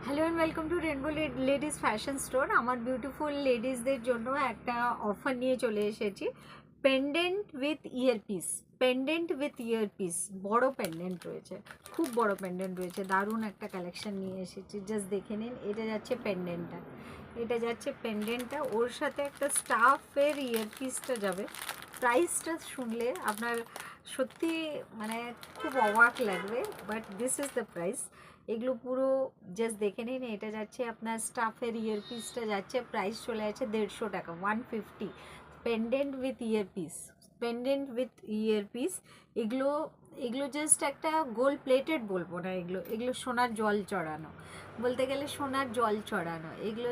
Hello and welcome to rainbow ladies fashion store. আমার beautiful লেডিসদের জন্য একটা অফার নিয়ে চলে এসেছি। Pendant with earpiece, pendant with earpiece, বড় পেন্ডেন্ট রয়েছে, খুব বড় পেন্ডেন্ট রয়েছে, দারুণ একটা কালেকশন নিয়ে এসেছি। জাস্ট দেখে নিন, এটা যাচ্ছে পেন্ডেন্টটা, এটা যাচ্ছে পেন্ডেন্টটা, ওর সাথে একটা স্টাফের ইয়ারপিসটা যাবে। প্রাইসটা শুনলে আপনার সত্যি মানে খুব অবাক লাগবে, but this is the price. এগুলো পুরো জাস্ট দেখে নিন। এটা যাচ্ছে আপনার স্টাফের ইয়ারপিসটা যাচ্ছে, প্রাইস চলে যাচ্ছে 150 টাকা, 150। Pendant with earpiece, pendant with earpiece. এগুলো এগুলো জাস্ট একটা গোল্ড প্লেটেড বলবো না, এগুলো এগুলো সোনার জল চড়ানো, বলতে গেলে সোনার জল চড়ানো। এগুলো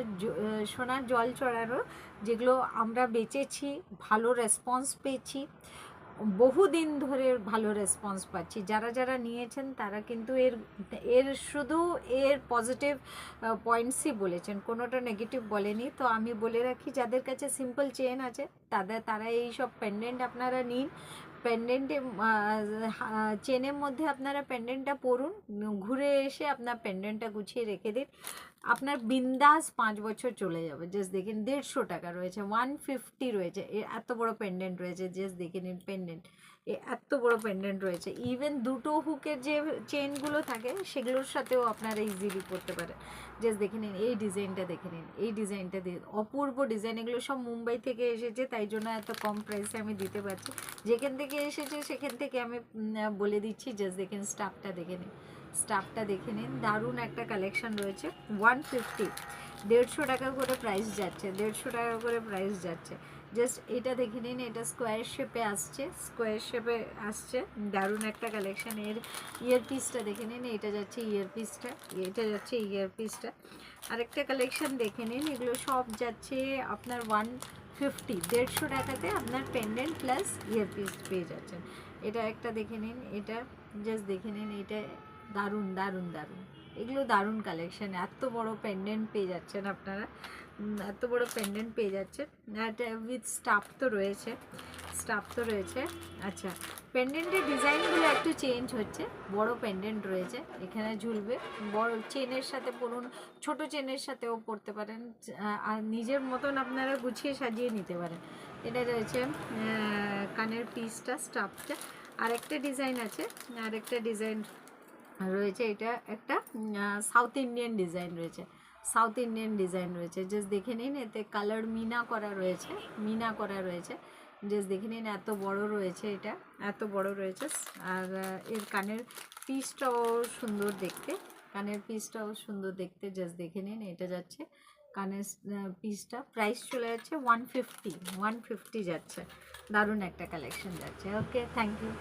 সোনার জল চড়ানো, যেগুলো আমরা বেচেছি, ভালো রেসপন্স পেয়েছি, বহুদিন ধরে ভালো রেসপন্স পাচ্ছি। যারা যারা নিয়েছেন তারা কিন্তু এর এর শুধু এর পজিটিভ পয়েন্টসই বলেছেন, কোনোটা নেগেটিভ বলেনি। তো আমি বলে রাখি, যাদের কাছে সিম্পল চেন আছে তারা এই সব পেন্ডেন্ট আপনারা নিন। পেন্ডেন্টে চেনের মধ্যে আপনারা পেন্ডেন্টটা পরুন, ঘুরে এসে আপনার পেন্ডেন্টটা গুছিয়ে রেখে দিন, আপনার বিন্দাস 5 বছর চলে যাবে। জাস্ট দেখেন 150 টাকা রয়েছে, 150 রয়েছে, এত বড় পেন্ডেন্ট রয়েছে। জাস্ট দেখে নিন পেন্ডেন্ট, এত বড় পেন্ডেন্ট রয়েছে। ইভেন দুটো হুকের যে চেনগুলো থাকে সেগুলোর সাথেও আপনারা ইজিলি করতে পারেন। জাস্ট দেখে নিন এই ডিজাইনটা, দেখে নিন এই ডিজাইনটা, অপূর্ব ডিজাইন। এগুলো সব মুম্বাই থেকে এসেছে, তাই জন্য এত কম প্রাইসে আমি দিতে পারছি। যেখান থেকে এসেছে সেখান থেকে আমি বলে দিচ্ছি। জাস্ট দেখেন স্টাফটা দেখে নিন, স্টাফটা দেখে নিন, দারুণ একটা কালেকশন রয়েছে। 150, 150 টাকা করে প্রাইস যাচ্ছে, 150 টাকা করে প্রাইস যাচ্ছে। জাস্ট এটা দেখে নিন, এটা স্কোয়ার শেপে আসছে, স্কোয়ার শেপে আসছে, দারুণ একটা কালেকশন। এর ইয়ারপিসটা দেখে নিন, এটা যাচ্ছে ইয়ারপিসটা, এটা যাচ্ছে ইয়ারপিসটা। আরেকটা কালেকশন দেখে নিন, এগুলো সব যাচ্ছে আপনার 150, 150 টাকাতে আপনার পেন্ডেন্ট প্লাস ইয়ারপিস পেয়ে যাচ্ছেন। এটা একটা দেখে নিন, এটা জাস্ট দেখে নিন, এটা দারুণ দারুণ দারুণ, এগুলো দারুণ কালেকশন। এত বড় পেন্ডেন্ট পেয়ে যাচ্ছেন আপনারা, এত বড় পেন্ডেন্ট পেয়ে যাচ্ছেন। এটা উইথ স্টাফ তো রয়েছে, স্টাফ তো রয়েছে। আচ্ছা, পেন্ডেন্টের ডিজাইনগুলো একটু চেঞ্জ হচ্ছে, বড় পেন্ডেন্ট রয়েছে, এখানে ঝুলবে, বড় চেনের সাথে পরুন, ছোট চেনের সাথেও পরতে পারেন, আর নিজের মতন আপনারা গুছিয়ে সাজিয়ে নিতে পারেন। এটা রয়েছে কানের পিসটা, স্টাফটা। আরেকটা ডিজাইন আছে, আরেকটা ডিজাইন রয়েছে, এটা একটা সাউথ ইন্ডিয়ান ডিজাইন রয়েছে, সাউথ ইন্ডিয়ান ডিজাইন রয়েছে। জাস্ট দেখে নিন, এতে কালার মিনা করা রয়েছে, মিনা করা রয়েছে। জাস্ট দেখে নিন, এত বড় রয়েছে, এটা এত বড় রয়েছে। আর এর কানের পিসটাও সুন্দর দেখতে, কানের পিসটাও সুন্দর দেখতে। জাস্ট দেখে নিন, এটা যাচ্ছে কানের পিসটা, প্রাইস চলে যাচ্ছে 150, 150 যাচ্ছে, দারুণ একটা কালেকশন যাচ্ছে। ওকে, থ্যাংক ইউ।